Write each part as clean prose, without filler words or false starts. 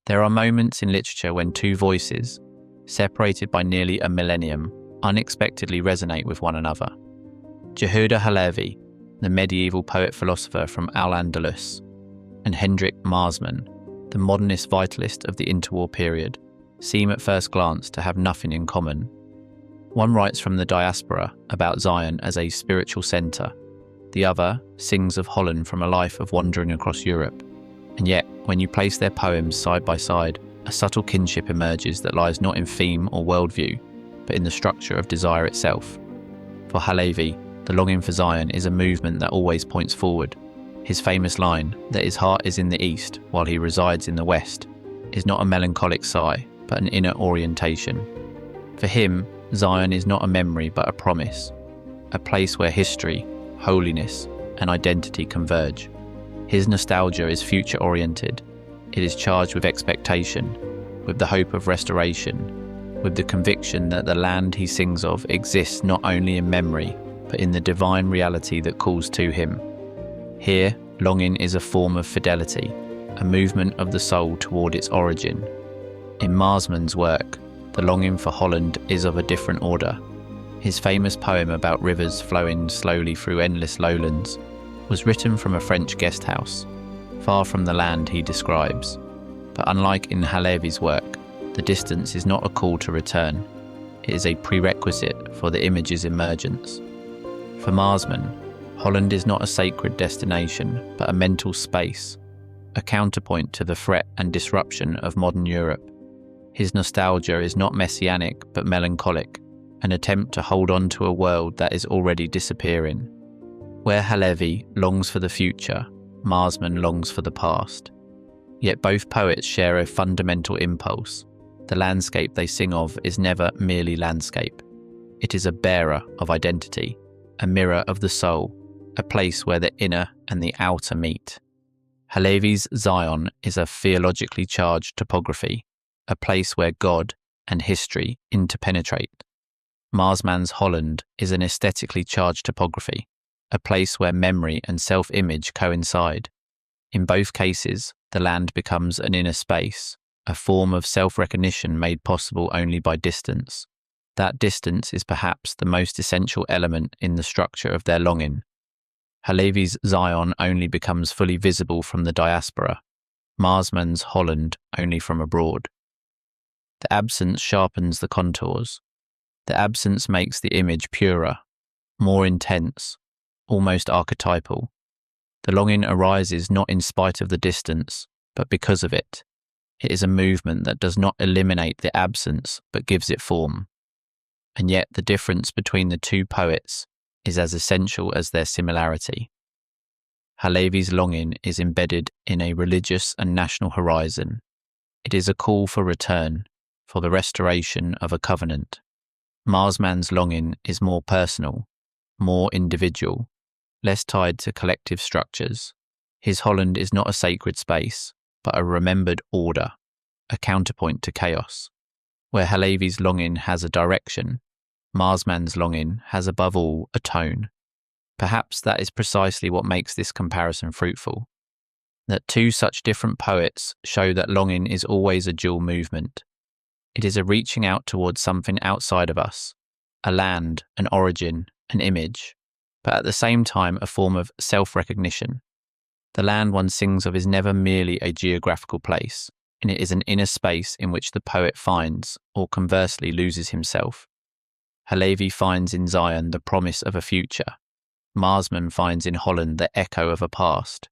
There are moments in literature when two voices, separated by nearly a millennium, unexpectedly resonate with one another. Jehuda Halevi, the medieval poet-philosopher from Al-Andalus, and Hendrik Marsman, the modernist vitalist of the interwar period, seem at first glance to have nothing in common. One writes from the diaspora about Zion as a spiritual centre. The other sings of Holland from a life of wandering across Europe. And yet, when you place their poems side by side, a subtle kinship emerges that lies not in theme or worldview, but in the structure of desire itself. For Halevi, the longing for Zion is a movement that always points forward. His famous line, that his heart is in the east while he resides in the west, is not a melancholic sigh, but an inner orientation. For him, Zion is not a memory but a promise, a place where history, holiness, and identity converge. His nostalgia is future-oriented. It is charged with expectation, with the hope of restoration, with the conviction that the land he sings of exists not only in memory, but in the divine reality that calls to him. Here, longing is a form of fidelity, a movement of the soul toward its origin. In Marsman's work, the longing for Holland is of a different order. His famous poem about rivers flowing slowly through endless lowlands was written from a French guest house, far from the land he describes. But unlike in Halevi's work, the distance is not a call to return. It is a prerequisite for the image's emergence. For Marsman, Holland is not a sacred destination, but a mental space, a counterpoint to the threat and disruption of modern Europe. His nostalgia is not messianic, but melancholic, an attempt to hold on to a world that is already disappearing. Where Halevi longs for the future, Marsman longs for the past. Yet both poets share a fundamental impulse. The landscape they sing of is never merely landscape. It is a bearer of identity, a mirror of the soul, a place where the inner and the outer meet. Halevi's Zion is a theologically charged topography, a place where God and history interpenetrate. Marsman's Holland is an aesthetically charged topography, a place where memory and self-image coincide. In both cases, the land becomes an inner space, a form of self-recognition made possible only by distance. That distance is perhaps the most essential element in the structure of their longing. Halevi's Zion only becomes fully visible from the diaspora, Marsman's Holland only from abroad. The absence sharpens the contours. The absence makes the image purer, more intense, almost archetypal. The longing arises not in spite of the distance, but because of it. It is a movement that does not eliminate the absence, but gives it form. And yet the difference between the two poets is as essential as their similarity. Halevi's longing is embedded in a religious and national horizon. It is a call for return, for the restoration of a covenant. Marsman's longing is more personal, more individual, less tied to collective structures. His Holland is not a sacred space, but a remembered order, a counterpoint to chaos. Where Halevi's longing has a direction, Marsman's longing has above all a tone. Perhaps that is precisely what makes this comparison fruitful. That two such different poets show that longing is always a dual movement. It is a reaching out towards something outside of us, a land, an origin, an image, but at the same time a form of self-recognition. The land one sings of is never merely a geographical place, and it is an inner space in which the poet finds, or conversely loses himself. Halevi finds in Zion the promise of a future. Marsman finds in Holland the echo of a past.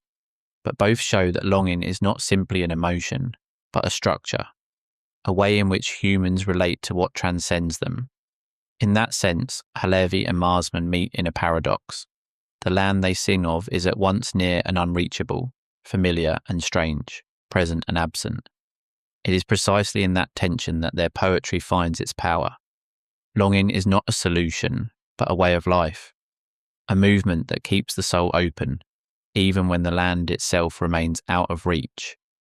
But both show that longing is not simply an emotion, but a structure, a way in which humans relate to what transcends them. In that sense, Halevi and Marsman meet in a paradox. The land they sing of is at once near and unreachable, familiar and strange, present and absent. It is precisely in that tension that their poetry finds its power. Longing is not a solution, but a way of life, a movement that keeps the soul open, even when the land itself remains out of reach.